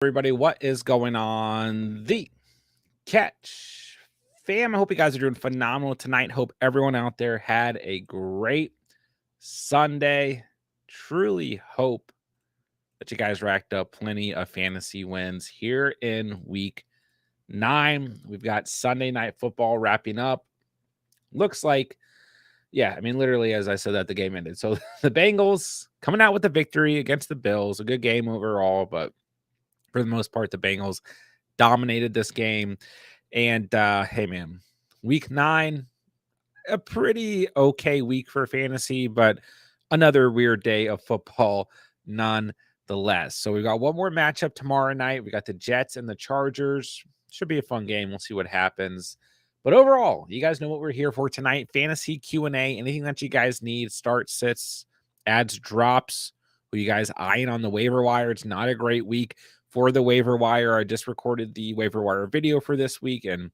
Everybody, what is going on? The Catch fam. I hope you guys are doing phenomenal tonight. Hope everyone out there had a great Sunday. Truly hope that you guys racked up plenty of fantasy wins here in week 9. We've got Sunday night football wrapping up. Looks like, literally, as I said that, the game ended. So the Bengals coming out with the victory against the Bills. A good game overall, but for the most part, the Bengals dominated this game. And hey, man, week 9, a pretty okay week for fantasy, but another weird day of football nonetheless. So we got one more matchup tomorrow night. We got the Jets and the Chargers. Should be a fun game. We'll see what happens. But overall, you guys know what we're here for tonight. Fantasy Q&A, anything that you guys need, start, sits, adds, drops. Who you guys eyeing on the waiver wire? It's not a great week for the waiver wire. I just recorded the waiver wire video for this week, and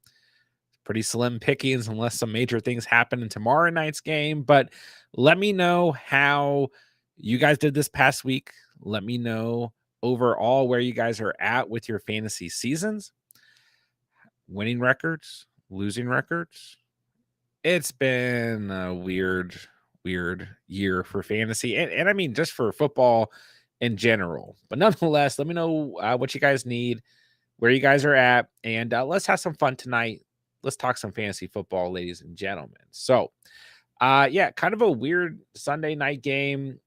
pretty slim pickings unless some major things happen in tomorrow night's game. But let me know how you guys did this past week. Let me know overall where you guys are at with your fantasy seasons, winning records, losing records. It's been a weird year for fantasy, and I mean just for football in general. But nonetheless, let me know what you guys need, where you guys are at, and let's have some fun tonight. Let's talk some fantasy football, ladies and gentlemen. So, kind of a weird Sunday night game.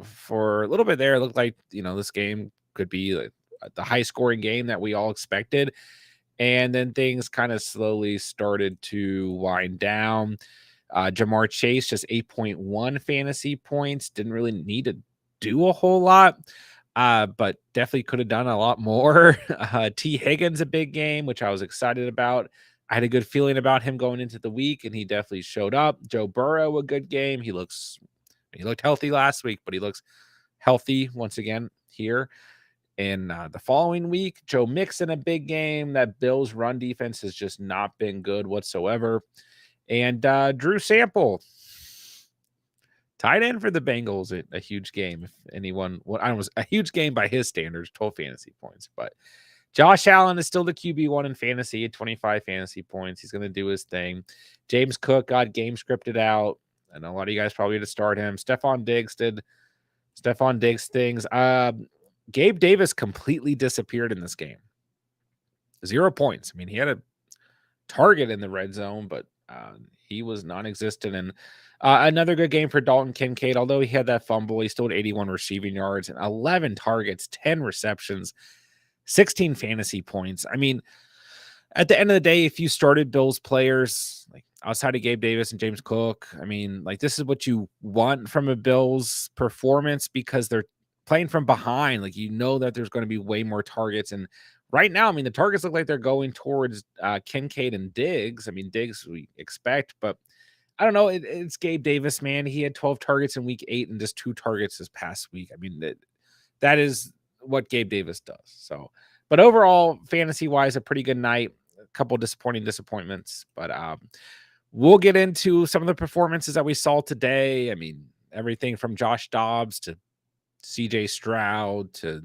For a little bit there, it looked like this game could be the high scoring game that we all expected, and then things kind of slowly started to wind down. Jamar Chase just 8.1 fantasy points. Didn't really need to do a whole lot, but definitely could have done a lot more. T. Higgins, a big game, which I was excited about. I had a good feeling about him going into the week, and he definitely showed up. Joe Burrow, a good game. He looked healthy last week, but he looks healthy once again here. In the following week, Joe Mixon, a big game. That Bills run defense has just not been good whatsoever. And Drew Sample, tight end for the Bengals, a huge game. If anyone, I was a huge game by his standards, 12 fantasy points. But Josh Allen is still the QB1 in fantasy at 25 fantasy points. He's going to do his thing. James Cook got game scripted out. I know a lot of you guys probably had to start him. Stephon Diggs did Stephon Diggs things. Gabe Davis completely disappeared in this game. 0 points. I mean, he had a target in the red zone, but he was non-existent. And another good game for Dalton Kincaid. Although he had that fumble, he still had 81 receiving yards and 11 targets, 10 receptions, 16 fantasy points. I mean, at the end of the day, if you started Bills players like outside of Gabe Davis and James Cook, I mean, like this is what you want from a Bills performance because they're playing from behind. Like, that there's going to be way more targets. And right now, I mean, the targets look like they're going towards Kincaid and Diggs. I mean, Diggs we expect, but I don't know. It's Gabe Davis, man. He had 12 targets in week 8 and just 2 targets this past week. I mean, that is what Gabe Davis does. So, but overall, fantasy-wise, a pretty good night. A couple disappointments, but we'll get into some of the performances that we saw today. I mean, everything from Josh Dobbs to CJ Stroud to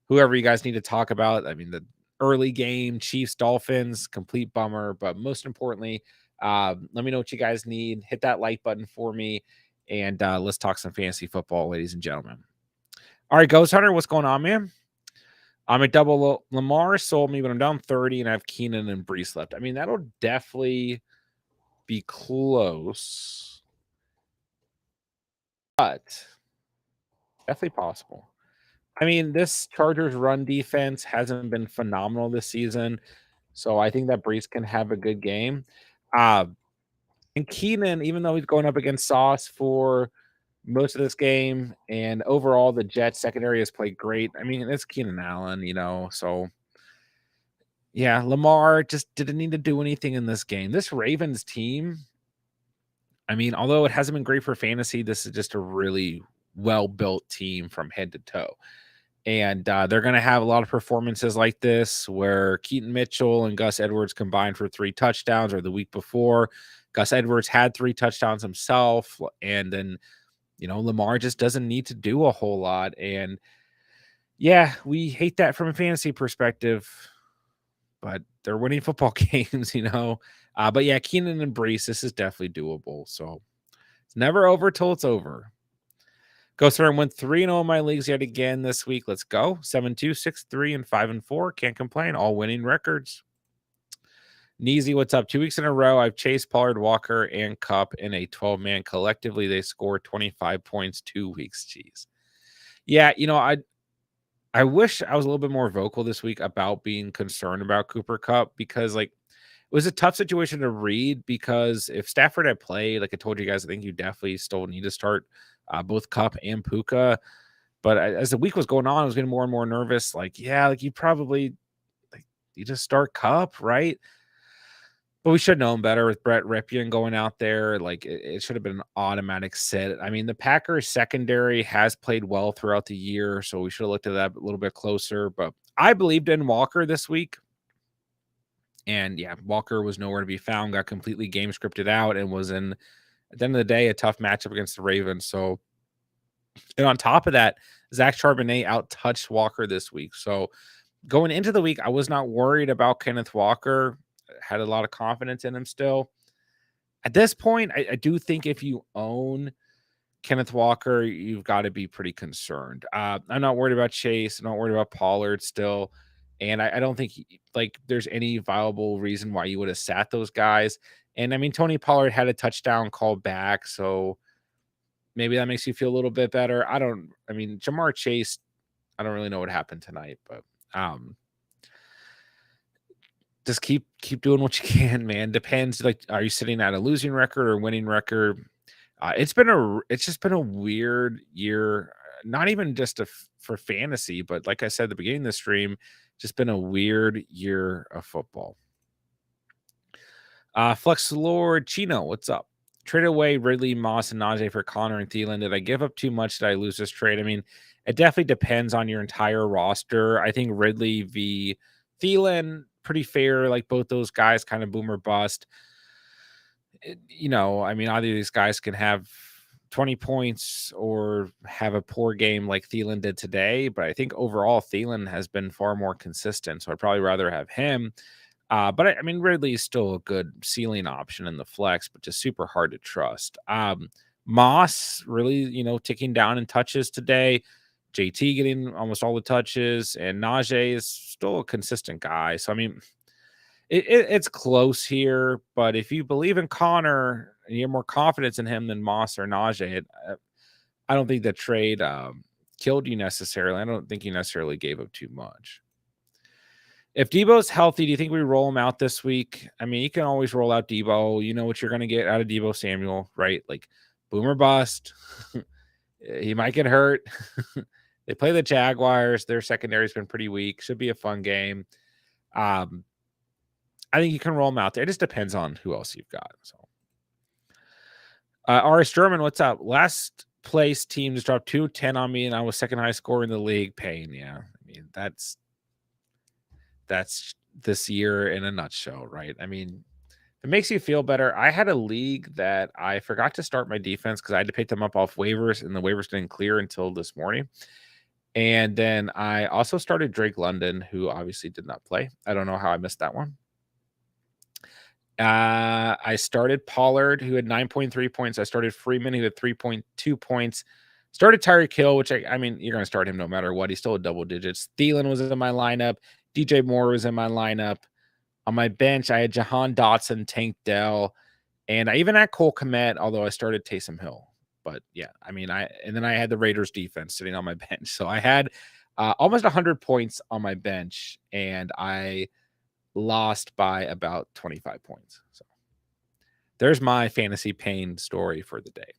whoever you guys need to talk about. I mean, the early game, Chiefs, Dolphins, complete bummer. But most importantly, let me know what you guys need. Hit that like button for me, and let's talk some fantasy football, ladies and gentlemen. All right, Ghost Hunter, what's going on, man? I'm at double. Lamar sold me, but I'm down 30, and I have Keenan and Brees left. I mean, that'll definitely be close, but definitely possible. I mean, this Chargers run defense hasn't been phenomenal this season, so I think that Brees can have a good game. And Keenan, even though he's going up against Sauce for most of this game, and overall the Jets secondary has played great. I mean, it's Keenan Allen, so yeah, Lamar just didn't need to do anything in this game. This Ravens team, I mean, although it hasn't been great for fantasy, this is just a really well-built team from head to toe. And they're going to have a lot of performances like this where Keaton Mitchell and Gus Edwards combined for 3 touchdowns, or the week before, Gus Edwards had 3 touchdowns himself. And then, Lamar just doesn't need to do a whole lot. And, Yeah, we hate that from a fantasy perspective, but they're winning football games, you know. But yeah, Keenan and Brees, this is definitely doable. So it's never over till it's over. Ghost Runner went 3-0 in my leagues yet again this week. Let's go. 7-2, 6-3, and 5-4. Can't complain. All winning records. Neasy, what's up? 2 weeks in a row, I've chased Pollard, Walker, and Cup in a 12-man. Collectively, they scored 25 points 2 weeks. Jeez. Yeah, you know, I wish I was a little bit more vocal this week about being concerned about Cooper Cup because, like, it was a tough situation to read because if Stafford had played, like I told you guys, I think you definitely still need to start both Cup and Puka. But as the week was going on, I was getting more and more nervous. Like, yeah, like you probably like you just start Cup, right? But we should know him better with Brett Ripien going out there. Like it should have been an automatic sit. I mean, the Packers secondary has played well throughout the year, so we should have looked at that a little bit closer. But I believed in Walker this week. And yeah, Walker was nowhere to be found, got completely game scripted out, and was in, at the end of the day, a tough matchup against the Ravens. So, and on top of that, Zach Charbonnet out touched Walker this week. So going into the week, I was not worried about Kenneth Walker. Had a lot of confidence in him still. At this point, I do think if you own Kenneth Walker, you've got to be pretty concerned. I'm not worried about Chase. I'm not worried about Pollard still. And I don't think like there's any viable reason why you would have sat those guys. And I mean, Tony Pollard had a touchdown call back. So maybe that makes you feel a little bit better. I mean, Jamar Chase, I don't really know what happened tonight, but just keep doing what you can, man. Depends. Like, are you sitting at a losing record or winning record? It's just been a weird year, not even just for fantasy, but like I said at the beginning of the stream, just been a weird year of football. Flex Lord Chino, what's up? Trade away Ridley, Moss, and Najee for Connor and Thielen. Did I give up too much? Did I lose this trade? I mean, it definitely depends on your entire roster. I think Ridley v. Thielen, pretty fair. Like both those guys, kind of boom or bust. You know, I mean, either of these guys can have 20 points or have a poor game like Thielen did today. But I think overall, Thielen has been far more consistent. So I'd probably rather have him. But I mean, Ridley is still a good ceiling option in the flex, but just super hard to trust. Moss really, you know, ticking down in touches today. JT getting almost all the touches, and Najee is still a consistent guy. So I mean, it's close here, but if you believe in Connor and you have more confidence in him than Moss or Najee, I don't think the trade killed you necessarily. I don't think you necessarily gave up too much. If Debo's healthy, do you think we roll him out this week? I mean, you can always roll out Debo. You know what you're going to get out of Debo Samuel, right? Like boom or bust. He might get hurt. They play the Jaguars. Their secondary has been pretty weak. Should be a fun game. I think you can roll him out there. It just depends on who else you've got. So, RS German, what's up? Last place team just dropped 210 on me, and I was second highest scorer in the league. Pain, yeah. I mean, that's this year in a nutshell, right? I mean, it makes you feel better. I had a league that I forgot to start my defense because I had to pick them up off waivers, and the waivers didn't clear until this morning. And then I also started Drake London, who obviously did not play. I don't know how I missed that one. I started Pollard, who had 9.3 points. I started Freeman, who had 3.2 points. Started Tyreek Hill, which I mean, you're going to start him no matter what. He's still a double digits. Thielen was in my lineup. DJ Moore was in my lineup. On my bench, I had Jahan Dotson, Tank Dell, and I even had Cole Kmet, although I started Taysom Hill. But yeah, I mean, then I had the Raiders defense sitting on my bench. So I had almost 100 points on my bench, and I lost by about 25 points. So there's my fantasy pain story for the day.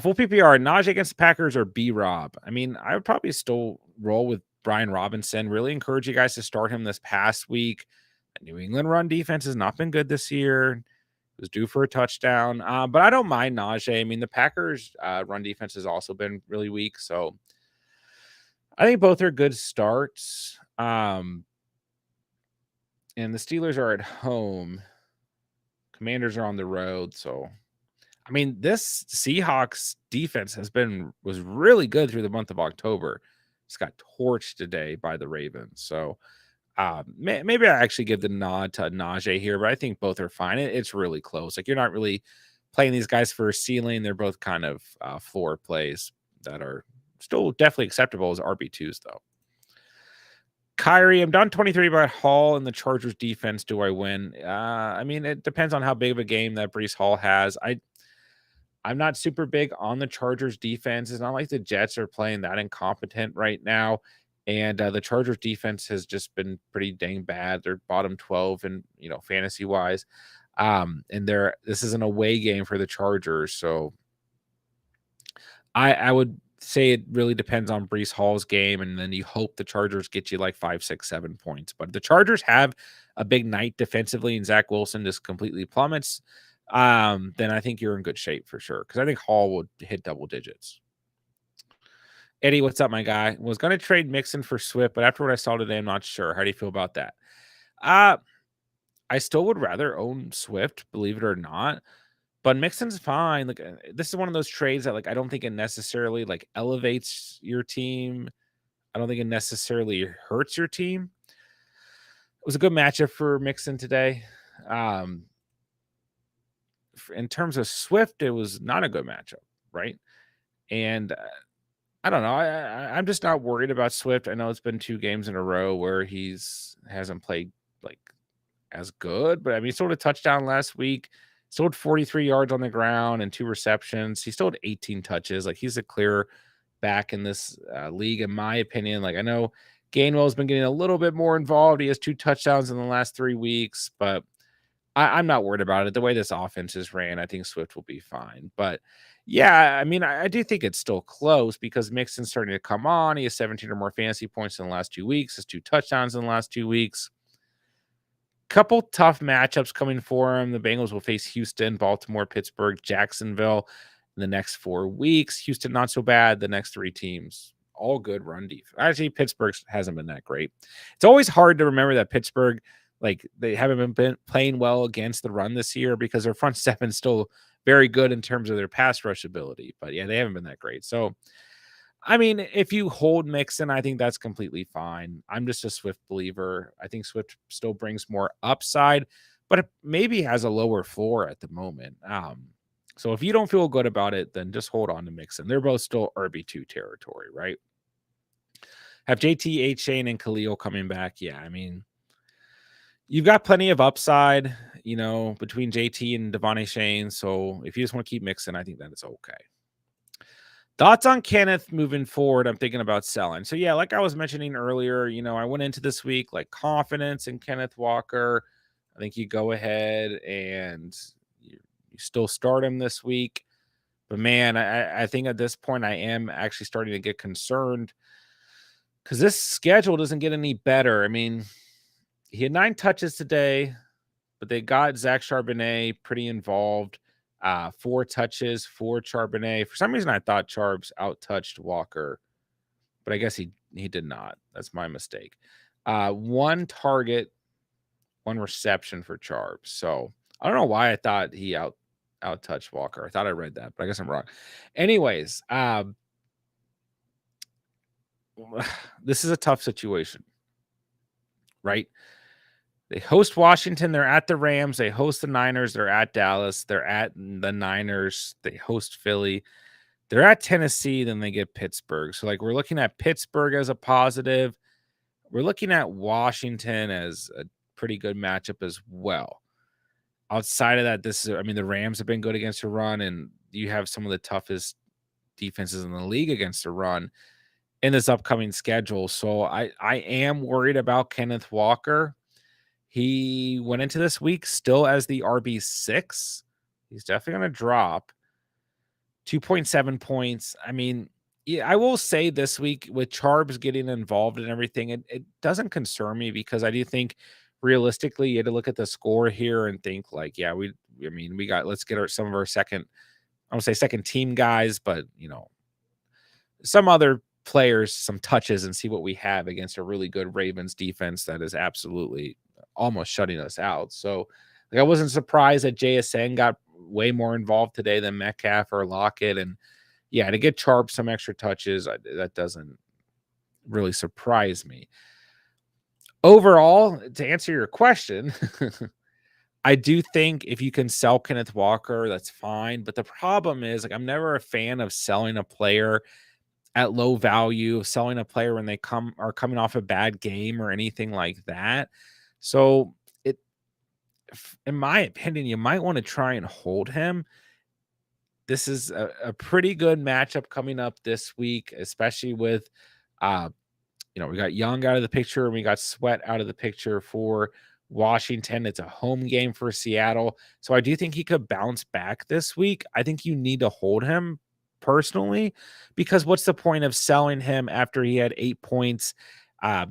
Full PPR, Najee against the Packers or B-Rob? I mean, I would probably still roll with Brian Robinson. Really encourage you guys to start him this past week. The New England run defense has not been good this year. It was due for a touchdown. But I don't mind Najee. I mean, the Packers run defense has also been really weak. So I think both are good starts. And the Steelers are at home. Commanders are on the road. So I mean, this Seahawks defense was really good through the month of October. just got torched today by the Ravens. So maybe I actually give the nod to Najee here, but I think both are fine. It's really close. Like, you're not really playing these guys for a ceiling. They're both kind of floor plays that are still definitely acceptable as RB2s, though. Kyrie, I'm down 23 by Hall and the Chargers defense. Do I win? I mean, it depends on how big of a game that Brees Hall has. I'm not super big on the Chargers defense. It's not like the Jets are playing that incompetent right now. And the Chargers defense has just been pretty dang bad. They're bottom 12 and, fantasy wise. And this is an away game for the Chargers. So I would say it really depends on Brees Hall's game. And then you hope the Chargers get you like 5, 6, 7 points. But the Chargers have a big night defensively, and Zach Wilson just completely plummets. Then I think you're in good shape for sure. Because I think Hall would hit double digits. Eddie, what's up, my guy? Was going to trade Mixon for Swift, but after what I saw today, I'm not sure. How do you feel about that? I still would rather own Swift, believe it or not. But Mixon's fine. Like, this is one of those trades that, like, I don't think it necessarily like elevates your team. I don't think it necessarily hurts your team. It was a good matchup for Mixon today. In terms of Swift, it was not a good matchup, right? And I don't know. I'm just not worried about Swift. I know it's been 2 games in a row where hasn't played like as good, but I mean, he sold a touchdown last week, sold 43 yards on the ground and 2 receptions. He still had 18 touches. Like, he's a clear back in this league, in my opinion. Like, I know Gainwell's been getting a little bit more involved. He has 2 touchdowns in the last 3 weeks, but I'm not worried about it. The way this offense is ran, I think Swift will be fine. But yeah, I mean, I do think it's still close because Mixon's starting to come on. He has 17 or more fantasy points in the last 2 weeks, has 2 touchdowns in the last 2 weeks. Couple tough matchups coming for him. The Bengals will face Houston, Baltimore, Pittsburgh, Jacksonville in the next 4 weeks. Houston, not so bad. The next 3 teams, all good run defense. Actually, Pittsburgh hasn't been that great. It's always hard to remember that Pittsburgh, like, they haven't been playing well against the run this year because their front seven's still very good in terms of their pass rush ability. But yeah, they haven't been that great. So, I mean, if you hold Mixon, I think that's completely fine. I'm just a Swift believer. I think Swift still brings more upside, but it maybe has a lower floor at the moment. So if you don't feel good about it, then just hold on to Mixon. They're both still RB2 territory, right? Have JT, H. Shane, and Khalil coming back? Yeah, I mean, you've got plenty of upside, between JT and Devon Shane. So if you just want to keep Mixon, I think that is okay. Thoughts on Kenneth moving forward? I'm thinking about selling. So yeah, like I was mentioning earlier, I went into this week like confidence in Kenneth Walker. I think you go ahead and you still start him this week. But man, I think at this point I am actually starting to get concerned because this schedule doesn't get any better. I mean, he had 9 touches today, but they got Zach Charbonnet pretty involved. 4 touches for Charbonnet. For some reason, I thought Charbs out-touched Walker, but I guess he did not. That's my mistake. 1 target, 1 reception for Charbs. So I don't know why I thought he out-touched Walker. I thought I read that, but I guess I'm wrong. Anyways, this is a tough situation, right? They host Washington. They're at the Rams. They host the Niners. They're at Dallas. They're at the Niners. They host Philly. They're at Tennessee. Then they get Pittsburgh. So, like, we're looking at Pittsburgh as a positive. We're looking at Washington as a pretty good matchup as well. Outside of that, the Rams have been good against the run, and you have some of the toughest defenses in the league against the run in this upcoming schedule. So I am worried about Kenneth Walker. He went into this week still as the RB6. He's definitely going to drop 2.7 points. I mean, yeah, I will say this week with Charbs getting involved in everything, it doesn't concern me because I do think realistically you had to look at the score here and think like, yeah, let's get some of our second team guys, but some other players some touches and see what we have against a really good Ravens defense that is absolutely almost shutting us out. So I wasn't surprised that JSN got way more involved today than Metcalf or Lockett. And yeah, to get Charb some extra touches, that doesn't really surprise me. Overall, to answer your question, I do think if you can sell Kenneth Walker, that's fine. But the problem is, like, I'm never a fan of selling a player at low value, selling a player when they are coming off a bad game or anything like that. So it, in my opinion, you might want to try and hold him. This is a pretty good matchup coming up this week, especially with we got Young out of the picture and we got Sweat out of the picture for Washington. It's a home game for Seattle. So I do think he could bounce back this week. I think you need to hold him personally, because what's the point of selling him after he had 8 points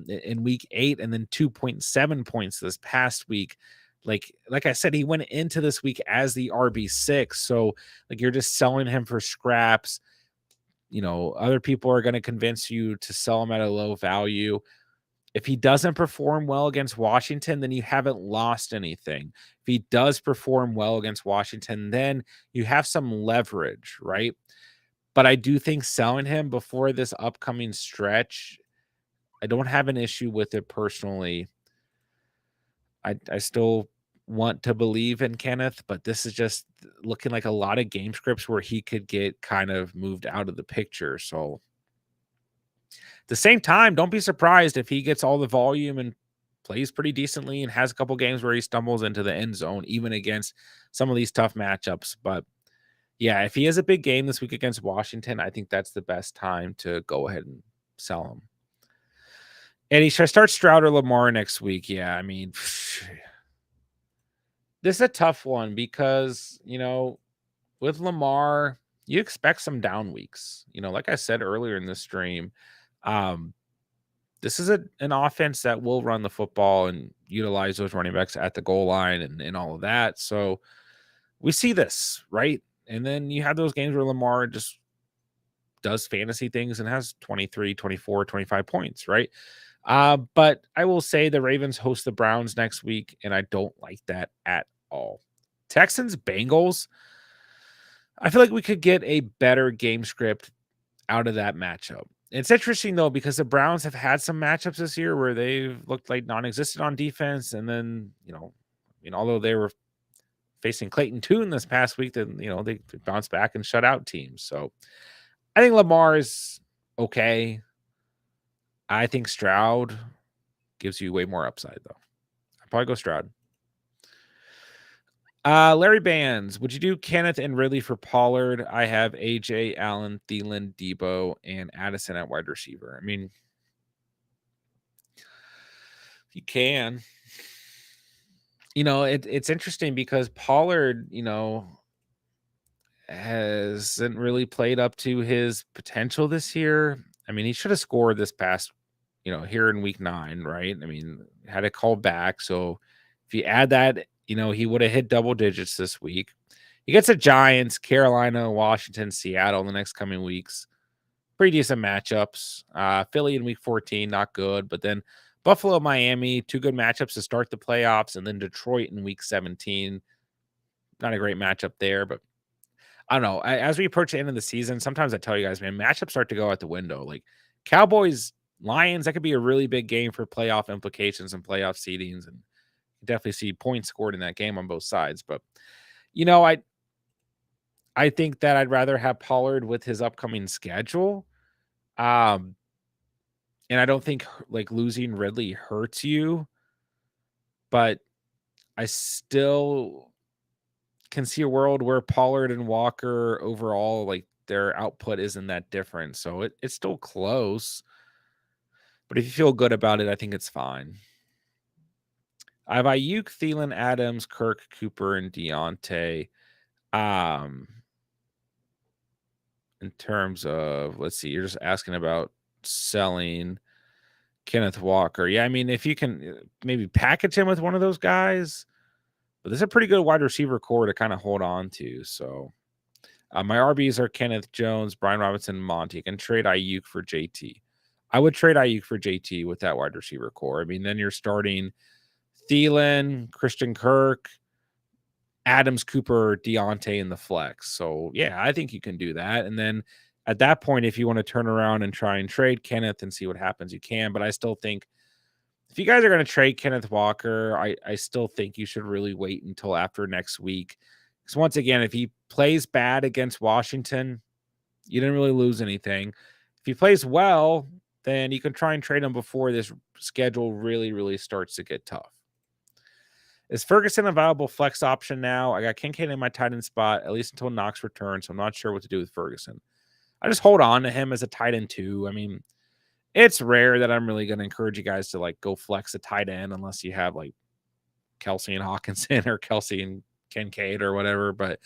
in week 8 and then 2.7 points this past week? Like I said, he went into this week as the RB6. So like you're just selling him for scraps. Other people are going to convince you to sell him at a low value. If he doesn't perform well against Washington, then you haven't lost anything. If he does perform well against Washington, then you have some leverage, right? But I do think selling him before this upcoming stretch, I don't have an issue with it personally. I still want to believe in Kenneth, but this is just looking like a lot of game scripts where he could get kind of moved out of the picture. So at the same time, don't be surprised if he gets all the volume and plays pretty decently and has a couple games where he stumbles into the end zone, even against some of these tough matchups. But yeah, if he has a big game this week against Washington, I think that's the best time to go ahead and sell him. And should I start Stroud or Lamar next week? Yeah, I mean, this is a tough one because, with Lamar, you expect some down weeks. Like I said earlier in the stream, this is an offense that will run the football and utilize those running backs at the goal line and all of that. So we see this, right? And then you have those games where Lamar just does fantasy things and has 23, 24, 25 points, right? But I will say the Ravens host the Browns next week, and I don't like that at all. Texans, Bengals. I feel like we could get a better game script out of that matchup. It's interesting, though, because the Browns have had some matchups this year where they've looked like non-existent on defense. And then, although they were facing Clayton Tune this past week, then, they bounced back and shut out teams. So I think Lamar is okay. I think Stroud gives you way more upside, though. I'd probably go Stroud. Larry Bands, would you do Kenneth and Ridley for Pollard? I have AJ, Allen, Thielen, Debo, and Addison at wide receiver. I mean, you can. It's interesting because Pollard, hasn't really played up to his potential this year. I mean, he should have scored this past, here in week 9, right? I mean, had a call back. So if you add that, he would have hit double digits this week. He gets the Giants, Carolina, Washington, Seattle in the next coming weeks. Pretty decent matchups. Philly in week 14, not good. But then Buffalo, Miami, 2 good matchups to start the playoffs. And then Detroit in week 17. Not a great matchup there, but I don't know. As we approach the end of the season, sometimes I tell you guys, man, matchups start to go out the window. Like Cowboys, Lions, that could be a really big game for playoff implications and playoff seedings. And you definitely see points scored in that game on both sides. But, I think that I'd rather have Pollard with his upcoming schedule. And I don't think like losing Ridley hurts you, but I still can see a world where Pollard and Walker overall, like their output isn't that different. So it's still close. But if you feel good about it, I think it's fine. I have Ayuk, Thielen, Adams, Kirk, Cooper, and Deontay. In terms of, let's see, you're just asking about selling Kenneth Walker. Yeah, I mean, if you can maybe package him with one of those guys, but there's a pretty good wide receiver core to kind of hold on to. So my RBs are Kenneth Jones, Brian Robinson, Monty. I can trade Ayuk for JT. I would trade Ayuk for JT with that wide receiver core. I mean, then you're starting Thielen, Christian Kirk, Adams, Cooper, Deontay in the flex. So yeah, I think you can do that. And then At that point, if you want to turn around and try and trade Kenneth and see what happens, you can. But I still think if you guys are going to trade Kenneth Walker, I still think you should really wait until after next week. Because once again, if he plays bad against Washington, you didn't really lose anything. If he plays well, then you can try and trade him before this schedule really, really starts to get tough. Is Ferguson a viable flex option now? I got Kincaid in my tight end spot, at least until Knox returns, so I'm not sure what to do with Ferguson. I just hold on to him as a tight end too. I mean, it's rare that I'm really going to encourage you guys to like go flex a tight end unless you have like Kelsey and Hawkinson or Kelsey and Kincaid or whatever. But,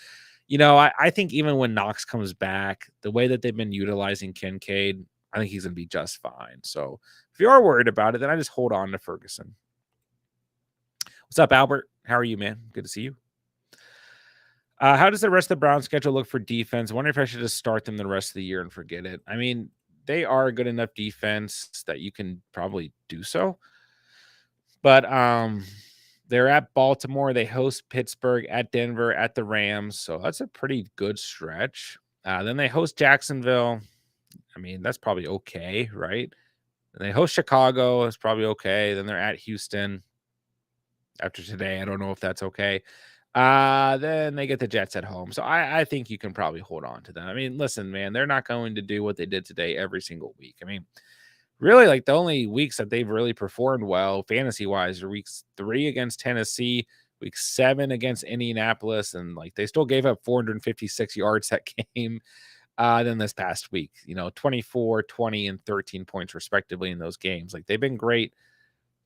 I think even when Knox comes back, the way that they've been utilizing Kincaid, I think he's going to be just fine. So if you are worried about it, then I just hold on to Ferguson. What's up, Albert? How are you, man? Good to see you. How does the rest of the Browns schedule look for defense? I wonder if I should just start them the rest of the year and forget it. I mean, they are a good enough defense that you can probably do so. But they're at Baltimore. They host Pittsburgh, at Denver, at the Rams. So that's a pretty good stretch. Then they host Jacksonville. I mean, that's probably okay, right? And they host Chicago. It's probably okay. Then they're at Houston. After today, I don't know if that's okay. Then they get the Jets at home. So I think you can probably hold on to them. I mean, listen, man, they're not going to do what they did today every single week. I mean, really, like the only weeks that they've really performed well fantasy-wise are weeks 3 against Tennessee, week 7 against Indianapolis, and like they still gave up 456 yards that game. Then this past week, 24, 20, and 13 points respectively in those games. Like they've been great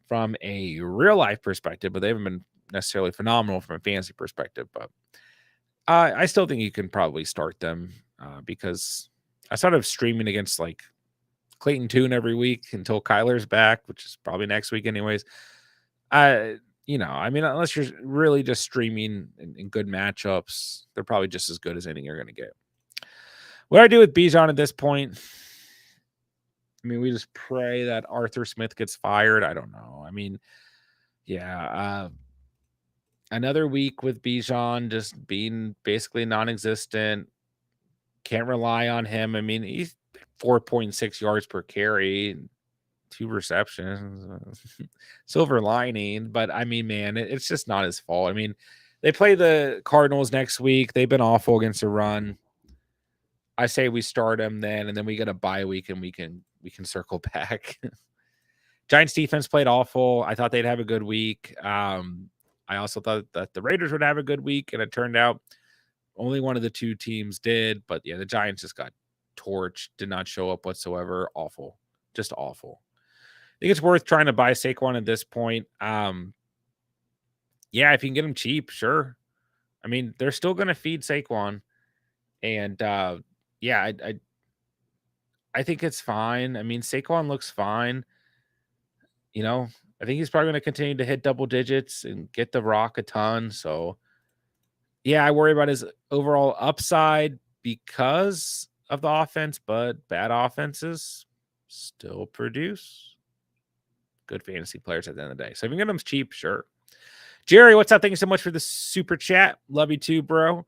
from a real life perspective, but they haven't been necessarily phenomenal from a fantasy perspective. But I still think you can probably start them because I started streaming against like Clayton Tune every week until Kyler's back, which is probably next week anyways. I mean, unless you're really just streaming in good matchups, they're probably just as good as anything you're going to get. What do I do with Bijan at this point? I mean, we just pray that Arthur Smith gets fired. I don't know. I mean, yeah, another week with Bijan just being basically non-existent. Can't rely on him. I mean, he's 4.6 yards per carry, 2 receptions, silver lining. But I mean, man, it's just not his fault. I mean, they play the Cardinals next week. They've been awful against the run. I say we start him then, and then we get a bye week and we can circle back. Giants defense played awful. I thought they'd have a good week. I also thought that the Raiders would have a good week, and it turned out only one of the two teams did. But yeah, the Giants just got torched, did not show up whatsoever. Awful. Just awful. I think it's worth trying to buy Saquon at this point. Yeah, if you can get him cheap, sure. I mean, they're still going to feed Saquon. And yeah, I think it's fine. I mean, Saquon looks fine. I think he's probably going to continue to hit double digits and get the rock a ton. So, yeah, I worry about his overall upside because of the offense, but bad offenses still produce good fantasy players at the end of the day. So if you get them cheap, sure. Jerry, what's up? Thank you so much for the super chat. Love you too, bro.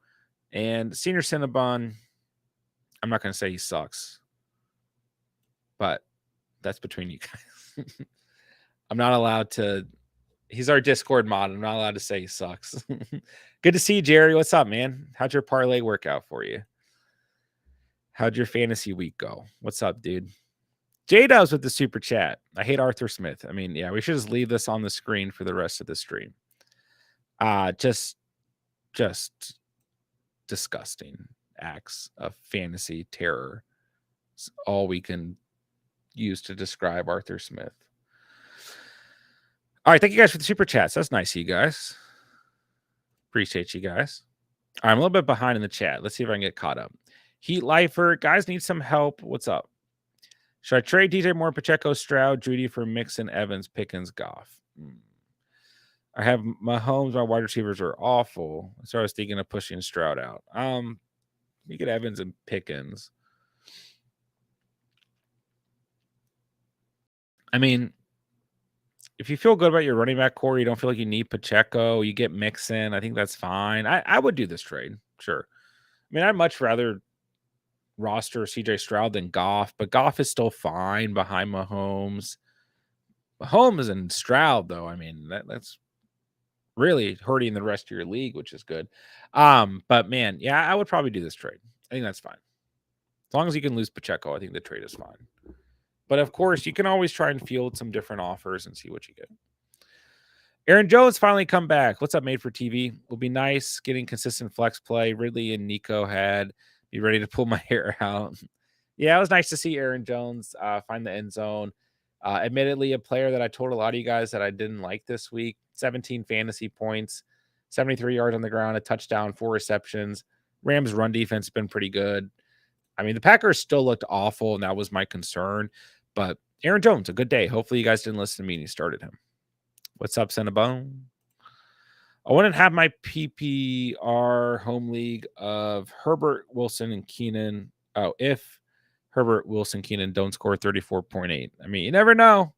And Senior Cinnabon, I'm not going to say he sucks, but that's between you guys. I'm not allowed to. He's our Discord mod. I'm not allowed to say he sucks. Good to see you, Jerry. What's up, man? How'd your parlay work out for you? How'd your fantasy week go? What's up, dude? J-Dubs with the super chat. I hate Arthur Smith. I mean, yeah, we should just leave this on the screen for the rest of the stream. Just disgusting acts of fantasy terror. It's all we can use to describe Arthur Smith. All right, thank you guys for the super chats. That's nice of you guys. Appreciate you guys. All right, I'm a little bit behind in the chat. Let's see if I can get caught up. Heat Lifer, guys need some help. What's up? Should I trade DJ Moore, Pacheco, Stroud, Judy for Mixon, Evans, Pickens, Goff? I have Mahomes. My wide receivers are awful. So I was thinking of pushing Stroud out. You get Evans and Pickens. I mean, if you feel good about your running back core, you don't feel like you need Pacheco, you get Mixon. I think that's fine. I would do this trade. Sure. I mean, I'd much rather roster CJ Stroud than Goff, but Goff is still fine behind Mahomes. Mahomes and Stroud, though, I mean, that's really hurting the rest of your league, which is good. But man, yeah, I would probably do this trade. I think that's fine. As long as you can lose Pacheco, I think the trade is fine. But of course, you can always try and field some different offers and see what you get. Aaron Jones finally come back. What's up, Made for TV? Will be nice getting consistent flex play. Ridley and Nico had be ready to pull my hair out. Yeah, it was nice to see Aaron Jones find the end zone. Admittedly, a player that I told a lot of you guys that I didn't like this week. 17 fantasy points, 73 yards on the ground, a touchdown, 4 receptions. Rams' run defense has been pretty good. I mean, the Packers still looked awful, and that was my concern. But Aaron Jones, a good day. Hopefully, you guys didn't listen to me and you started him. What's up, Cinnabone? I wouldn't have my PPR home league of Herbert, Wilson, and Keenan. Oh, if Herbert, Wilson, Keenan don't score 34.8. I mean, you never know.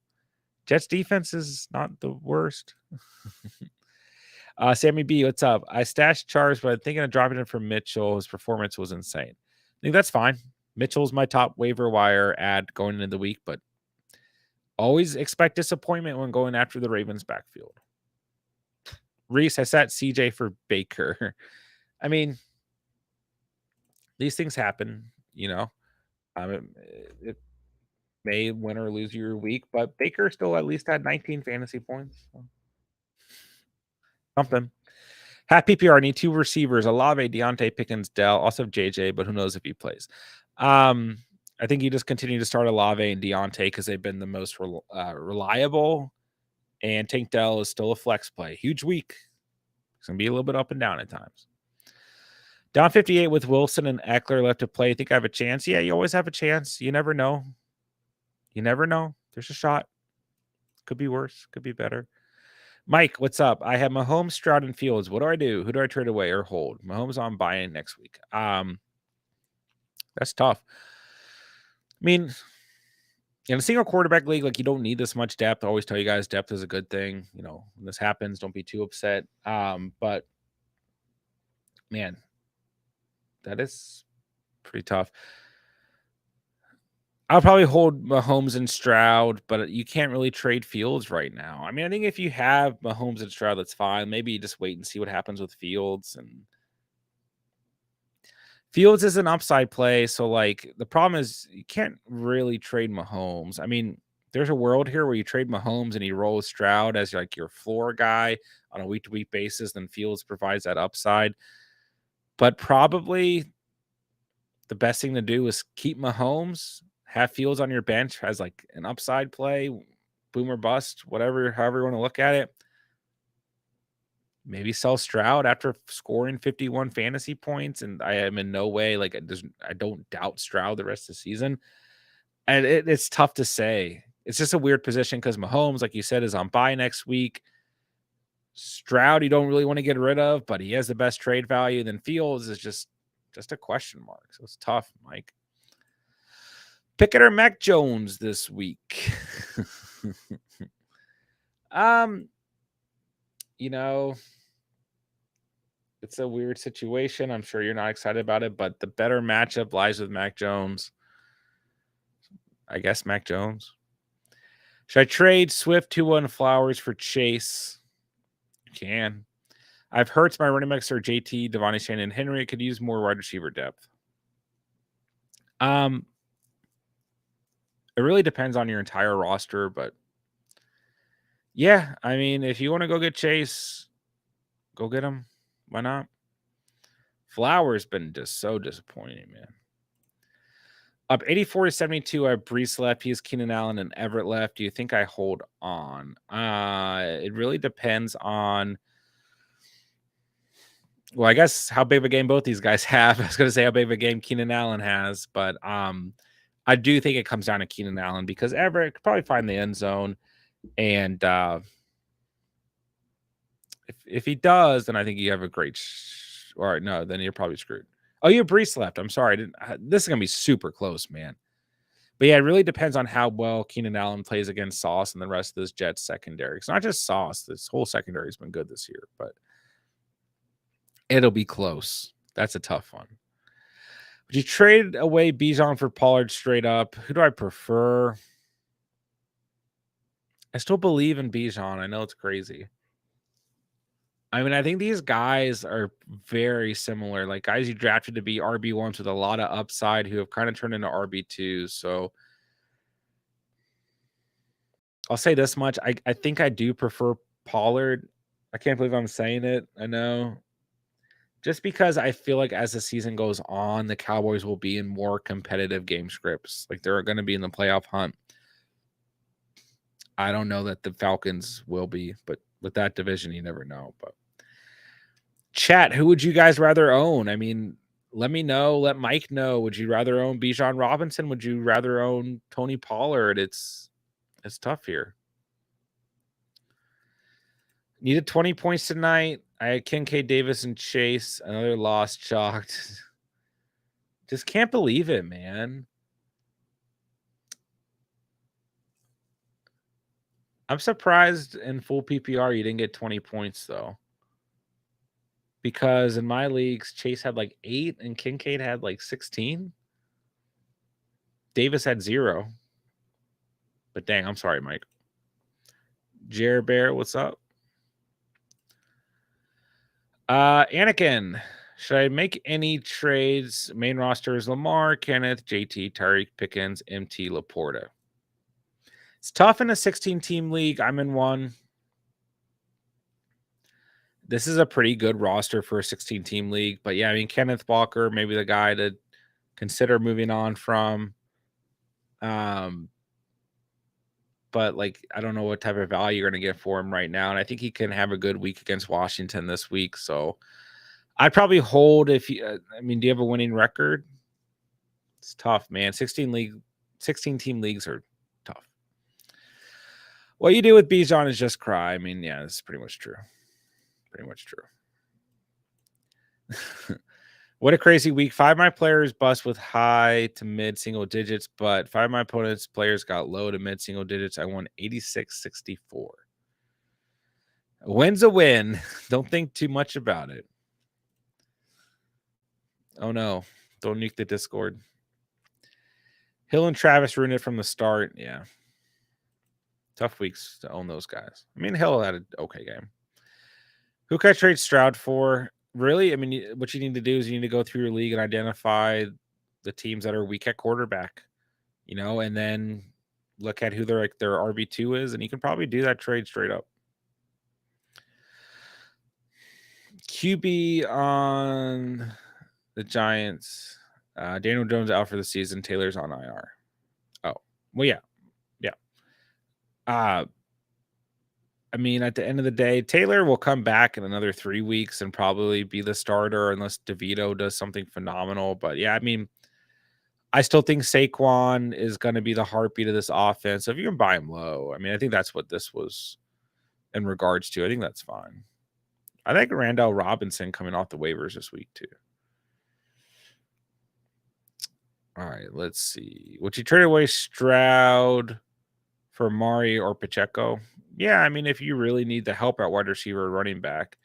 Jets defense is not the worst. Sammy B, what's up? I stashed Charles, but I'm thinking of dropping him for Mitchell. His performance was insane. I think that's fine. Mitchell's my top waiver wire ad going into the week, but always expect disappointment when going after the Ravens backfield. Reese, I sat CJ for Baker. I mean, these things happen, you know. It may win or lose your week, but Baker still at least had 19 fantasy points. So. Something. Half PPR, need 2 receivers, Olave, Deontay, Pickens, Dell, also JJ, but who knows if he plays. I think you just continue to start Olave and Deontay because they've been the most reliable, and Tank Dell is still a flex play. Huge week. It's going to be a little bit up and down at times. Down 58 with Wilson and Eckler left to play. I think I have a chance. Yeah, you always have a chance. You never know. You never know. There's a shot. Could be worse. Could be better. Mike, what's up? I have Mahomes, Stroud, and Fields. What do I do? Who do I trade away or hold? Mahomes on buy-in next week. That's tough. I mean, in a single quarterback league, like you don't need this much depth. I always tell you guys depth is a good thing. You know, when this happens, don't be too upset. But man, that is pretty tough. I'll probably hold Mahomes and Stroud, but you can't really trade Fields right now. I mean, I think if you have Mahomes and Stroud, that's fine. Maybe you just wait and see what happens with Fields. And Fields is an upside play. So, like, the problem is you can't really trade Mahomes. I mean, there's a world here where you trade Mahomes and he rolls Stroud as like your floor guy on a week-to-week basis. Then Fields provides that upside. But probably the best thing to do is keep Mahomes, have Fields on your bench as like an upside play, boom or bust, whatever, however you want to look at it. Maybe sell Stroud after scoring 51 fantasy points. And I am in no way, like, I don't doubt Stroud the rest of the season. And it's tough to say. It's just a weird position because Mahomes, like you said, is on bye next week. Stroud, you don't really want to get rid of, but he has the best trade value. Then Fields is just a question mark. So it's tough, Mike. Pickett or Mac Jones this week? You know, it's a weird situation. I'm sure you're not excited about it, but the better matchup lies with Mac Jones. I guess Mac Jones. Should I trade Swift, Tua, and Flowers for Chase? You can. I've heard my running backs are JT, Devontae Shannon, and Henry. Could use more wide receiver depth. It really depends on your entire roster, but yeah, I mean, if you want to go get Chase, go get him. Why not? Flowers been just so disappointing, man. Up 84 to 72. I have Brees left. He has Keenan Allen and Everett left. Do you think I hold on? It really depends on. Well, I guess how big of a game both these guys have. I was going to say how big of a game Keenan Allen has, but I do think it comes down to Keenan Allen because Everett could probably find the end zone, and if he does, then I think you have a great. Or no, then you're probably screwed. Oh, you have Brees left. I'm sorry. This is gonna be super close, man. But yeah, it really depends on how well Keenan Allen plays against Sauce and the rest of this Jets secondary. It's not just Sauce. This whole secondary has been good this year, but it'll be close. That's a tough one. Would you trade away Bijan for Pollard straight up? Who do I prefer? I still believe in Bijan. I know it's crazy. I mean, I think these guys are very similar. Like guys you drafted to be RB1s with a lot of upside who have kind of turned into RB2s. So I'll say this much. I think I do prefer Pollard. I can't believe I'm saying it. I know. Just because I feel like as the season goes on, the Cowboys will be in more competitive game scripts. Like they're going to be in the playoff hunt. I don't know that the Falcons will be, but with that division, you never know. But chat, who would you guys rather own? I mean, let me know. Let Mike know. Would you rather own Bijan Robinson? Would you rather own Tony Pollard? It's tough here. Needed 20 points tonight. I had Kincaid, Davis, and Chase. Another loss, chalked. Just can't believe it, man. I'm surprised in full PPR you didn't get 20 points, though. Because in my leagues, Chase had like 8 and Kincaid had like 16. Davis had 0. But dang, I'm sorry, Mike. Jer Bear, what's up? Anakin, should I make any trades? Main roster is Lamar, Kenneth, JT, Tyreek, Pickens, MT, Laporta. It's tough in a 16-team league. I'm in one. This is a pretty good roster for a 16-team league. But yeah, I mean, Kenneth Walker, maybe the guy to consider moving on from. But like, I don't know what type of value you're going to get for him right now. And I think he can have a good week against Washington this week. So I'd probably hold if you, I mean, do you have a winning record? It's tough, man. 16 team leagues are tough. What you do with Bijan is just cry. I mean, yeah, that's pretty much true. Pretty much true. What a crazy week. 5 of my players bust with high to mid single digits, but 5 of my opponents' players got low to mid single digits. I won 86-64. A win's a win. Don't think too much about it. Oh no. Don't nuke the Discord. Hill and Travis ruined it from the start. Yeah. Tough weeks to own those guys. I mean, Hill had an okay game. Who can I trade Stroud for? Really? I mean, what you need to do is you need to go through your league and identify the teams that are weak at quarterback, and then look at who their RB2 is, and you can probably do that trade straight up. QB on the Giants. Daniel Jones out for the season. Taylor's on IR. Oh, well, yeah. I mean, at the end of the day, Taylor will come back in another 3 weeks and probably be the starter unless DeVito does something phenomenal. But yeah, I mean, I still think Saquon is going to be the heartbeat of this offense. So if you can buy him low, I mean, I think that's what this was in regards to. I think that's fine. I think Randall Robinson coming off the waivers this week too. All right, let's see. Would you trade away Stroud for Mari or Pacheco? Yeah, I mean, if you really need the help at wide receiver or running back.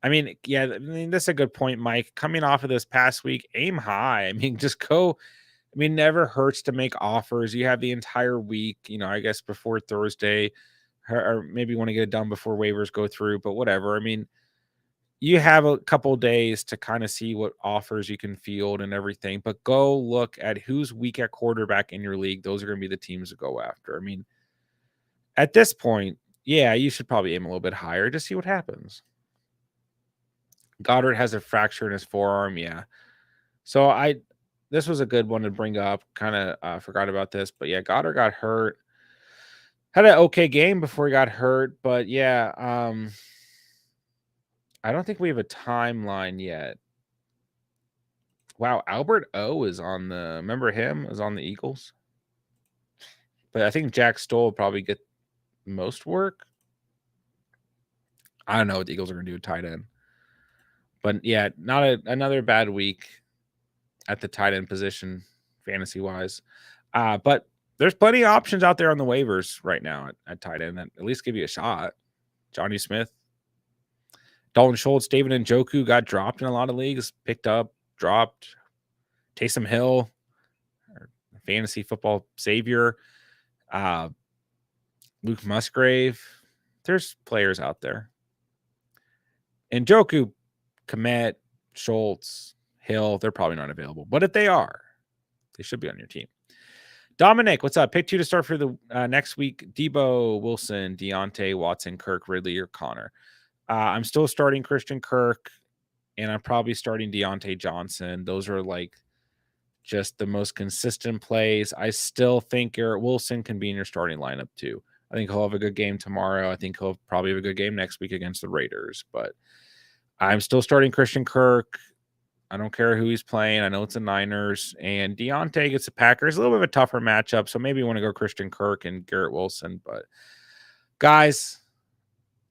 I mean, yeah, I mean, that's a good point, Mike. Coming off of this past week, aim high. I mean, just go. I mean, never hurts to make offers. You have the entire week, I guess before Thursday, or maybe you want to get it done before waivers go through, but whatever. I mean, you have a couple days to kind of see what offers you can field and everything, but go look at who's weak at quarterback in your league. Those are going to be the teams to go after. I mean, at this point, yeah, you should probably aim a little bit higher to see what happens. Goddard has a fracture in his forearm. Yeah. So this was a good one to bring up. Kind of forgot about this, but yeah, Goddard got hurt. Had an okay game before he got hurt, but yeah, I don't think we have a timeline yet. Wow, Albert O is on remember him? Is on the Eagles. But I think Jack Stoll will probably get most work. I don't know what the Eagles are going to do with tight end. But yeah, not another bad week at the tight end position, fantasy-wise. But there's plenty of options out there on the waivers right now at tight end that at least give you a shot. Johnny Smith, Dalton Schultz, David Njoku got dropped in a lot of leagues, picked up, dropped. Taysom Hill, fantasy football savior, Luke Musgrave. There's players out there. And Njoku, Komet, Schultz, Hill, they're probably not available. But if they are, they should be on your team. Dominic, what's up? Pick 2 to start for the next week. Debo, Wilson, Deontay, Watson, Kirk, Ridley, or Connor. I'm still starting Christian Kirk, and I'm probably starting Deontay Johnson. Those are like just the most consistent plays. I still think Garrett Wilson can be in your starting lineup too. I think he'll have a good game tomorrow. I think he'll probably have a good game next week against the Raiders. But I'm still starting Christian Kirk. I don't care who he's playing. I know it's the Niners. And Deontay gets the Packers. A little bit of a tougher matchup. So maybe you want to go Christian Kirk and Garrett Wilson. But guys,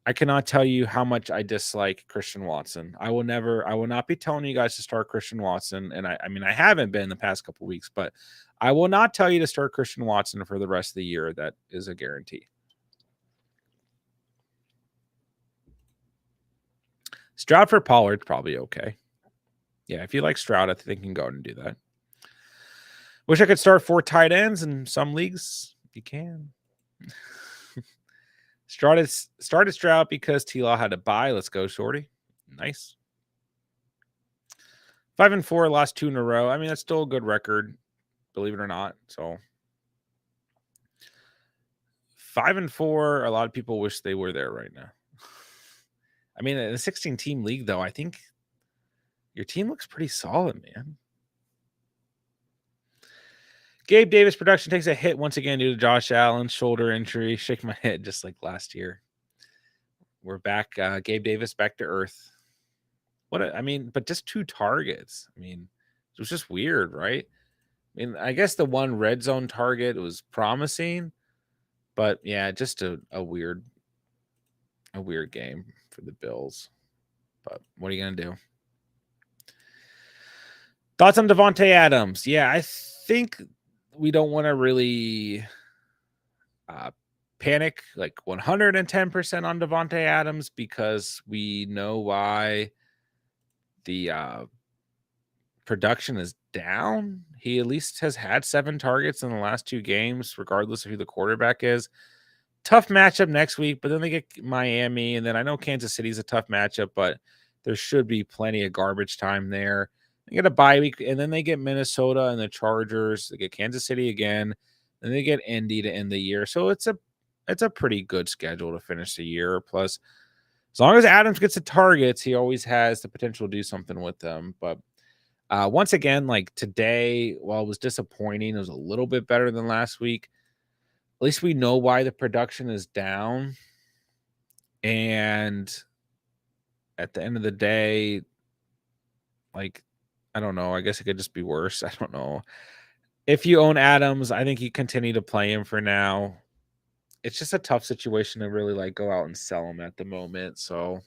I cannot tell you how much I dislike Christian Watson. I will not be telling you guys to start Christian Watson. And I mean, I haven't been the past couple of weeks, but I will not tell you to start Christian Watson for the rest of the year. That is a guarantee. Stroud for Pollard, probably okay. Yeah, if you like Stroud, I think you can go ahead and do that. Wish I could start 4 tight ends in some leagues. You can. Started Stroud because T-Law had to buy. Let's go, Shorty. Nice. 5-4, lost 2 in a row. I mean, that's still a good record, believe it or not. So 5-4, a lot of people wish they were there right now. I mean, in a 16-team league, though, I think your team looks pretty solid, man. Gabe Davis production takes a hit once again due to Josh Allen's shoulder injury. Shake my head just like last year. We're back. Gabe Davis back to earth. But just 2 targets. I mean, it was just weird, right? I mean, I guess the one red zone target was promising, but yeah, just a weird game for the Bills. But what are you gonna do? Thoughts on Devontae Adams? Yeah, I think we don't want to really panic like 110% on Devontae Adams because we know why the production is down. He at least has had 7 targets in the last 2 games, regardless of who the quarterback is. Tough matchup next week, but then they get Miami, and then I know Kansas City's a tough matchup, but there should be plenty of garbage time there. They get a bye week, and then they get Minnesota and the Chargers. They get Kansas City again, and they get Indy to end the year. So it's a pretty good schedule to finish the year. Plus, as long as Adams gets the targets, he always has the potential to do something with them. But once again, like today, while it was disappointing, it was a little bit better than last week. At least we know why the production is down. And at the end of the day, like, I don't know. I guess it could just be worse. I don't know. If you own Adams, I think you continue to play him for now. It's just a tough situation to really like go out and sell him at the moment. So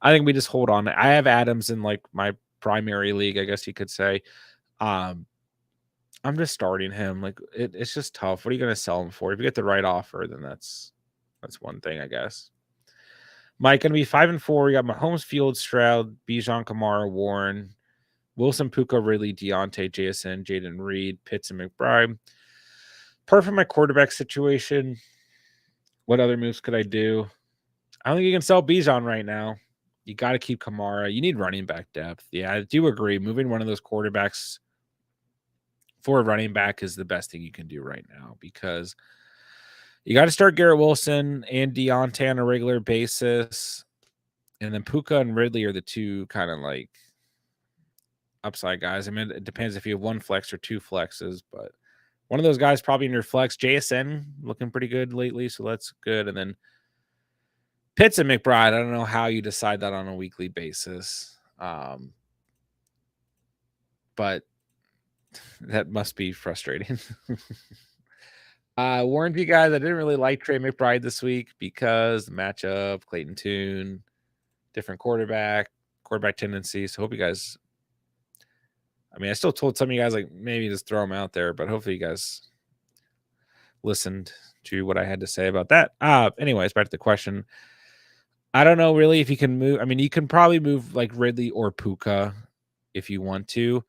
I think we just hold on. I have Adams in like my primary league, I guess you could say. I'm just starting him. Like it's just tough. What are you going to sell him for? If you get the right offer, then that's one thing, I guess. Mike going to be 5-4. We got Mahomes, Fields, Stroud, Bijan, Kamara, Warren, Wilson, Puka, Ridley, Deontay, JSN, Jaden Reed, Pitts, and McBride. Perfect my quarterback situation. What other moves could I do? I don't think you can sell Bijan right now. You got to keep Kamara. You need running back depth. Yeah, I do agree. Moving one of those quarterbacks for a running back is the best thing you can do right now because you got to start Garrett Wilson and Deontay on a regular basis. And then Puka and Ridley are the 2 kind of like upside guys. I mean, it depends if you have 1 flex or 2 flexes, but one of those guys probably in your flex. JSN looking pretty good lately, so that's good. And then Pitts and McBride, I don't know how you decide that on a weekly basis. But that must be frustrating. Warned you guys I didn't really like Trey McBride this week because the matchup, Clayton Tune, different quarterback tendencies. So hope you guys, I mean, I still told some of you guys like maybe just throw him out there, but hopefully you guys listened to what I had to say about that. Anyways, back to the question. I don't know really if you can move. I mean, you can probably move like Ridley or Puka if you want to.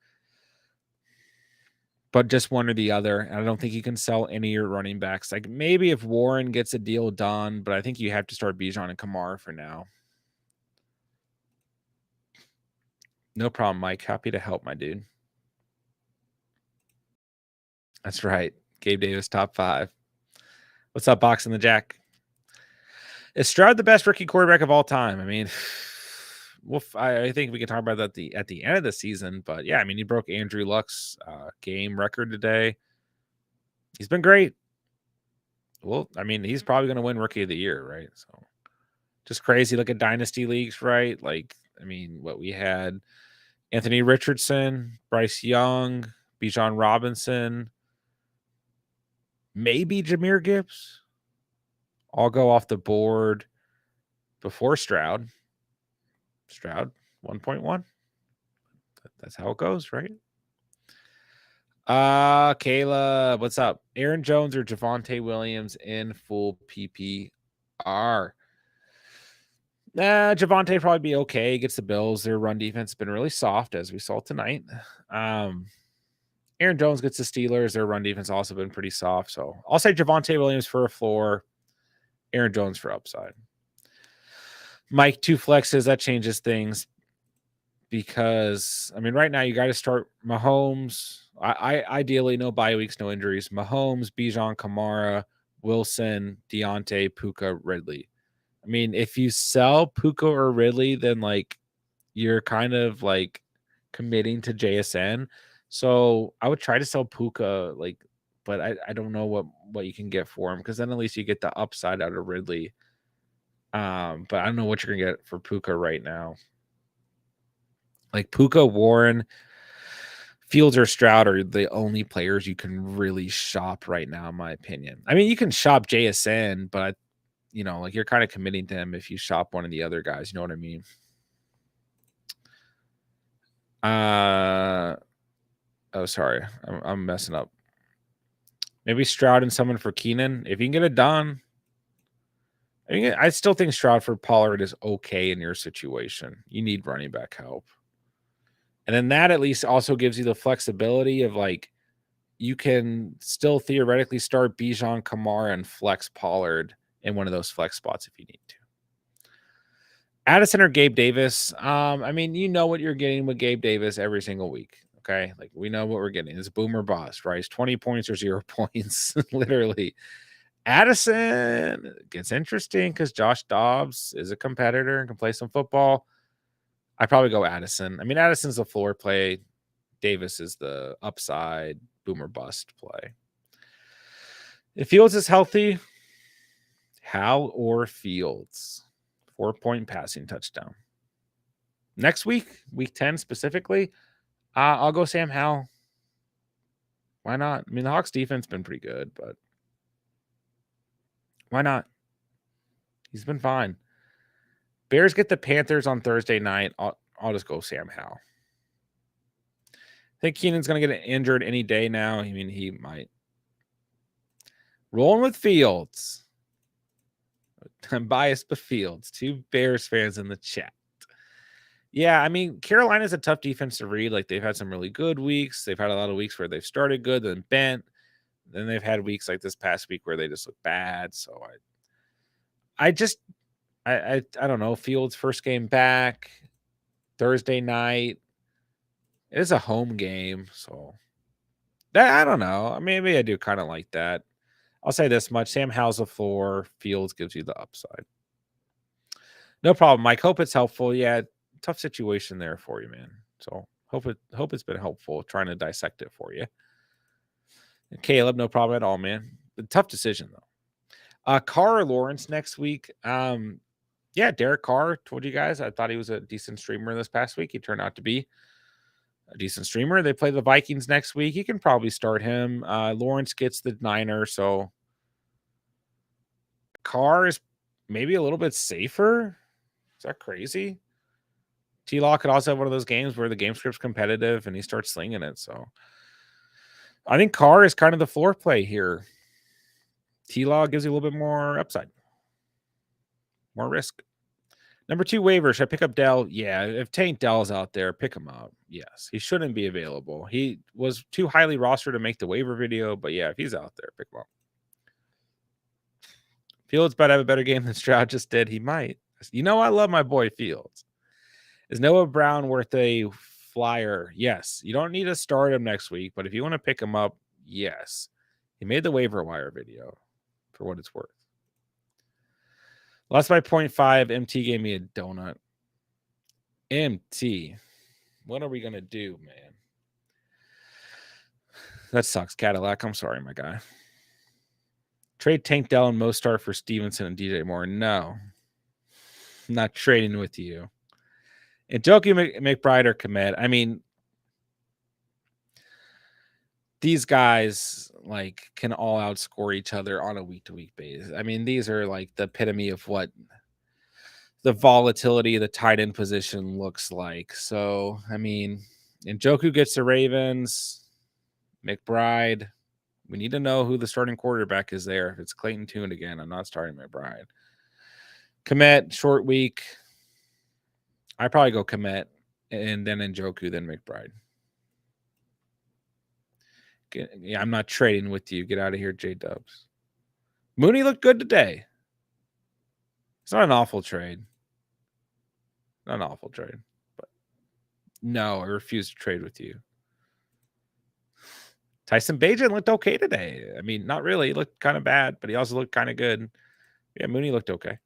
but just one or the other. And I don't think you can sell any of your running backs. Like maybe if Warren gets a deal done, but I think you have to start Bijan and Kamara for now. No problem, Mike. Happy to help, my dude. That's right. Gabe Davis, top 5. What's up, Box in the Jack? Is Stroud the best rookie quarterback of all time? I mean, I think we can talk about that at the end of the season. But yeah, I mean, he broke Andrew Luck's game record today. He's been great. Well, I mean, he's probably going to win Rookie of the Year, right? So just crazy. Look at Dynasty Leagues, right? Like, I mean, what we had Anthony Richardson, Bryce Young, Bijan Robinson, maybe Jahmyr Gibbs. All go off the board before Stroud. Stroud 1.1. That's how it goes, right? Kayla, what's up? Aaron Jones or Javonte Williams in full PPR? Javonte probably be okay. He gets the Bills. Their run defense has been really soft, as we saw tonight. Aaron Jones gets the Steelers. Their run defense also been pretty soft. So I'll say Javonte Williams for a floor, Aaron Jones for upside. Mike, 2 flexes, that changes things because, I mean, right now you got to start Mahomes. I ideally no bye weeks, no injuries. Mahomes, Bijan, Kamara, Wilson, Deontay, Puka, Ridley. I mean, if you sell Puka or Ridley, then like you're kind of like committing to JSN. So I would try to sell Puka, like, but I don't know what you can get for him because then at least you get the upside out of Ridley. But I don't know what you're gonna get for Puka right now. Like Puka, Warren, Fields, or Stroud are the only players you can really shop right now, in my opinion. I mean, you can shop JSN, but like you're kind of committing to him if you shop one of the other guys. You know what I mean? Oh, sorry, I'm messing up. Maybe Stroud and someone for Keenan if you can get it done. I mean, I still think Stroud for Pollard is okay in your situation. You need running back help. And then that at least also gives you the flexibility of like you can still theoretically start Bijan, Kamara, and flex Pollard in one of those flex spots if you need to. Addison or Gabe Davis. I mean, you know what you're getting with Gabe Davis every single week. Okay. Like we know what we're getting. It's boom or bust, right? It's 20 points or 0 points, literally. Addison gets interesting because Josh Dobbs is a competitor and can play some football. I'd probably go Addison. I mean, Addison's the floor play. Davis is the upside boomer bust play. If Fields is healthy, Hal or Fields? 4-point passing touchdown. Next week, week 10 specifically, I'll go Sam Howell. Why not? I mean, the Hawks defense been pretty good, but why not? He's been fine. Bears get the Panthers on Thursday night. I'll just go Sam Howell. I think Keenan's going to get injured any day now. I mean, he might. Rolling with Fields. I'm biased, but Fields. 2 Bears fans in the chat. Yeah, I mean, Carolina's a tough defense to read. Like, they've had some really good weeks. They've had a lot of weeks where they've started good, then bent. Then they've had weeks like this past week where they just look bad. So I don't know. Fields' first game back Thursday night. It is a home game, so that I don't know. Maybe I do kind of like that. I'll say this much: Sam Howell's a floor. Fields gives you the upside. No problem, Mike. Hope it's helpful. Yeah, tough situation there for you, man. So hope it's been helpful trying to dissect it for you. And Caleb, no problem at all, man. Tough decision though. Carr or Lawrence next week. Yeah, Derek Carr, told you guys. I thought he was a decent streamer this past week. He turned out to be a decent streamer. They play the Vikings next week. You can probably start him. Lawrence gets the Niner, so Carr is maybe a little bit safer. Is that crazy? T-Law could also have one of those games where the game script's competitive and he starts slinging it. So I think Carr is kind of the floor play here. T-Law gives you a little bit more upside, more risk. Number 2, waivers. Should I pick up Dell? Yeah, if Tank Dell's out there, pick him up. Yes, he shouldn't be available. He was too highly rostered to make the waiver video, but yeah, if he's out there, pick him up. Fields might have a better game than Stroud just did. He might. You know, I love my boy Fields. Is Noah Brown worth a flyer? Yes. You don't need to start him next week, but if you want to pick him up, yes. He made the waiver wire video for what it's worth. Lost by 0.5. MT gave me a donut. MT. What are we going to do, man? That sucks, Cadillac. I'm sorry, my guy. Trade Tank Dell and Mostart for Stevenson and DJ Moore. No. I'm not trading with you. And Joku McBride or Komet. I mean, these guys like can all outscore each other on a week-to-week basis. I mean, these are like the epitome of what the volatility of the tight end position looks like. So, I mean, and Joku gets the Ravens, McBride. We need to know who the starting quarterback is there. If it's Clayton Tune again, I'm not starting McBride. Komet, short week. I probably go Komet and then Njoku, then McBride. Yeah, I'm not trading with you. Get out of here, J-Dubs. Mooney looked good today. It's not an awful trade. Not an awful trade. But no, I refuse to trade with you. Tyson Bagent looked okay today. I mean, not really. He looked kind of bad, but he also looked kind of good. Yeah, Mooney looked okay.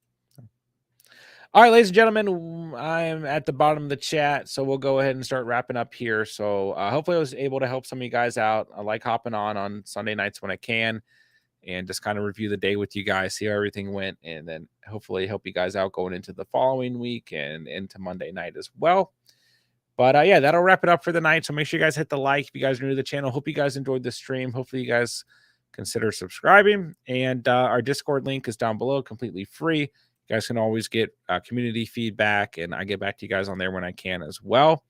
All right, ladies and gentlemen, I'm at the bottom of the chat, so we'll go ahead and start wrapping up here. So hopefully I was able to help some of you guys out. I like hopping on Sunday nights when I can and just kind of review the day with you guys, see how everything went, and then hopefully help you guys out going into the following week and into Monday night as well. But yeah, that'll wrap it up for the night. So make sure you guys hit the like if you guys are new to the channel. Hope you guys enjoyed the stream. Hopefully you guys consider subscribing. And our Discord link is down below, completely free. You guys can always get community feedback, and I get back to you guys on there when I can as well.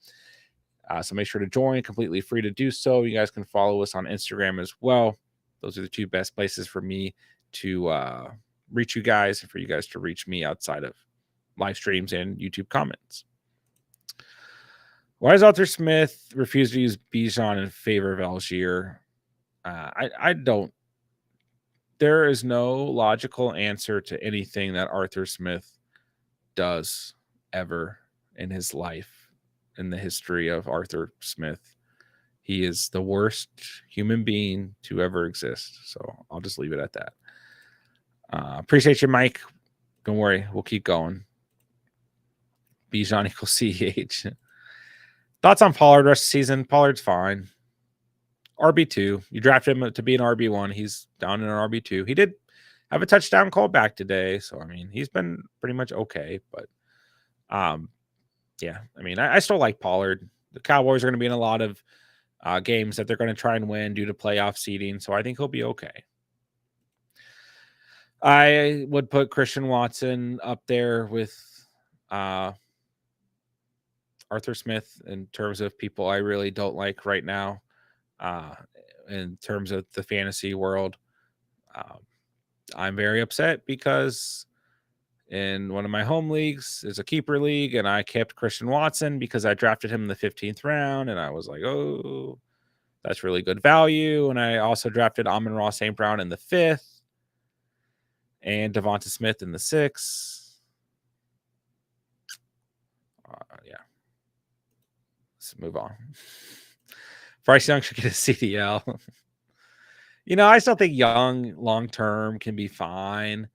So make sure to join, completely free to do so. You guys can follow us on Instagram as well. Those are the two best places for me to reach you guys and for you guys to reach me outside of live streams and YouTube comments. Why does Arthur Smith refuse to use Bijan in favor of Algier? I don't. There is no logical answer to anything that Arthur Smith does ever in his life, in the history of Arthur Smith. He is the worst human being to ever exist. So I'll just leave it at that. Appreciate you, Mike. Don't worry. We'll keep going. Bijan equals CH. Thoughts on Pollard rest of the season? Pollard's fine. RB2. You drafted him to be an RB1. He's down in an RB2. He did have a touchdown call back today. So, I mean, he's been pretty much okay. But, yeah, I mean, I still like Pollard. The Cowboys are going to be in a lot of games that they're going to try and win due to playoff seeding. So, I think he'll be okay. I would put Christian Watson up there with Arthur Smith in terms of people I really don't like right now. In terms of the fantasy world, I'm very upset because in one of my home leagues is a keeper league, and I kept Christian Watson because I drafted him in the 15th round, and I was like, oh, that's really good value. And I also drafted Amon-Ra St. Brown in the 5th and Devonta Smith in the 6th. Yeah. Let's move on. Bryce Young should get a CDL. You know, I still think Young long-term can be fine.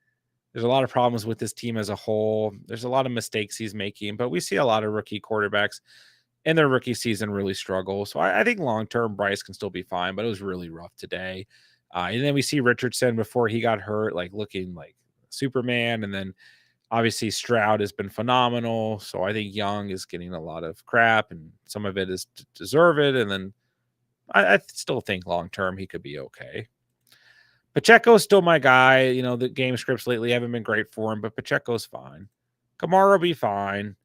There's a lot of problems with this team as a whole. There's a lot of mistakes he's making, but we see a lot of rookie quarterbacks in their rookie season really struggle. So I think long-term Bryce can still be fine, but it was really rough today. And then we see Richardson before he got hurt, like looking like Superman. And then obviously Stroud has been phenomenal. So I think Young is getting a lot of crap, and some of it is to deserve it. And then I still think long-term he could be okay. Pacheco's still my guy. You know, the game scripts lately haven't been great for him, but Pacheco's fine. Kamara will be fine.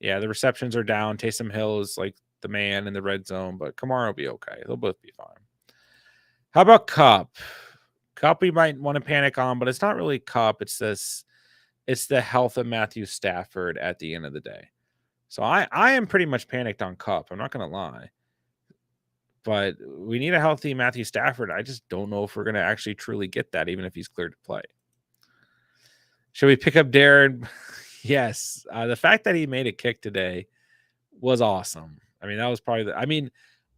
Yeah, the receptions are down. Taysom Hill is like the man in the red zone, but Kamara will be okay. They'll both be fine. How about Cup? Cup we might want to panic on, but it's not really Cup. It's this It's the health of Matthew Stafford at the end of the day. So I am pretty much panicked on Kupp. I'm not going to lie. But we need a healthy Matthew Stafford. I just don't know if we're going to actually truly get that, even if he's cleared to play. Should we pick up Darren? Yes. The fact that he made a kick today was awesome. I mean, that was probably I didn't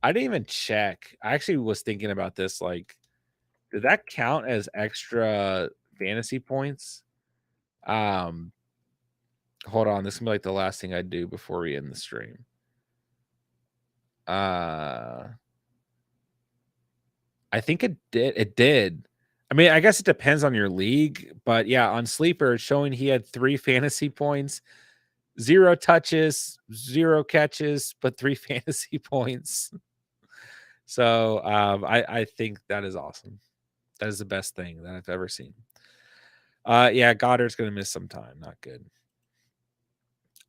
even check. I actually was thinking about this. Like, did that count as extra fantasy points? Hold on. This is gonna be like the last thing I do before we end the stream. I think it did. It did. I mean, I guess it depends on your league, but yeah, on Sleeper, it's showing he had 3 fantasy points, 0 touches, 0 catches, but 3 fantasy points. So I think that is awesome. That is the best thing that I've ever seen. Yeah, Goddard's gonna miss some time. Not good.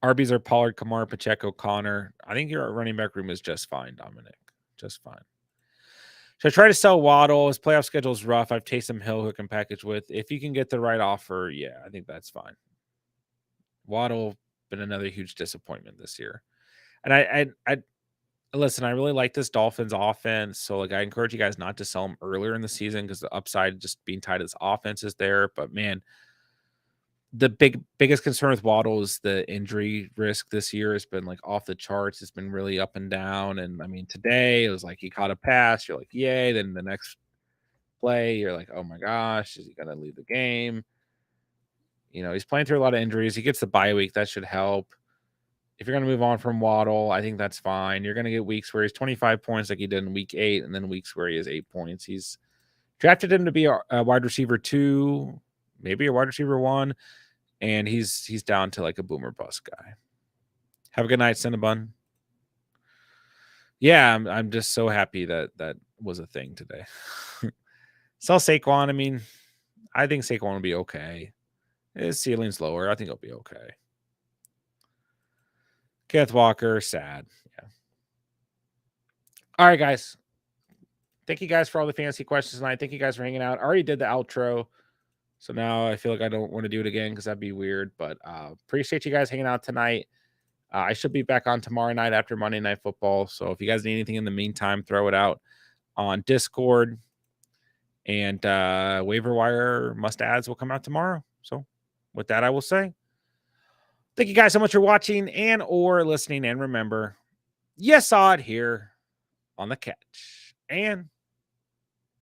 RBs are Pollard, Kamara, Pacheco, Connor. I think your running back room is just fine, Dominic. Just fine. Should I try to sell Waddle? His playoff schedule is rough. I've Taysom Hill who can package with. If you can get the right offer, yeah, I think that's fine. Waddle been another huge disappointment this year. And I listen, I really like this Dolphins offense. So like I encourage you guys not to sell them earlier in the season because the upside just being tied to this offense is there. But man, the biggest concern with Waddle is the injury risk this year has been like off the charts. It's been really up and down. And I mean, today it was like he caught a pass. You're like, yay. Then the next play, you're like, oh my gosh, is he gonna leave the game? You know, he's playing through a lot of injuries. He gets the bye week, that should help. If you're gonna move on from Waddle, I think that's fine. You're gonna get weeks where he's 25 points like he did in week 8, and then weeks where he has 8 points. He's drafted him to be a wide receiver 2, maybe a wide receiver 1. And he's down to like a boomer bust guy. Have a good night, Cinnabon. Yeah, I'm just so happy that was a thing today. Sell Saquon. I mean, I think Saquon will be okay. His ceiling's lower. I think he'll be okay. Kenneth Walker, sad. Yeah. All right, guys. Thank you guys for all the fantasy questions tonight. Thank you guys for hanging out. I already did the outro. So now I feel like I don't want to do it again because that'd be weird. But appreciate you guys hanging out tonight. I should be back on tomorrow night after Monday Night Football. So if you guys need anything in the meantime, throw it out on Discord. And waiver wire must adds will come out tomorrow. So with that, I will say thank you guys so much for watching and or listening. And remember, you saw it here on The Catch. And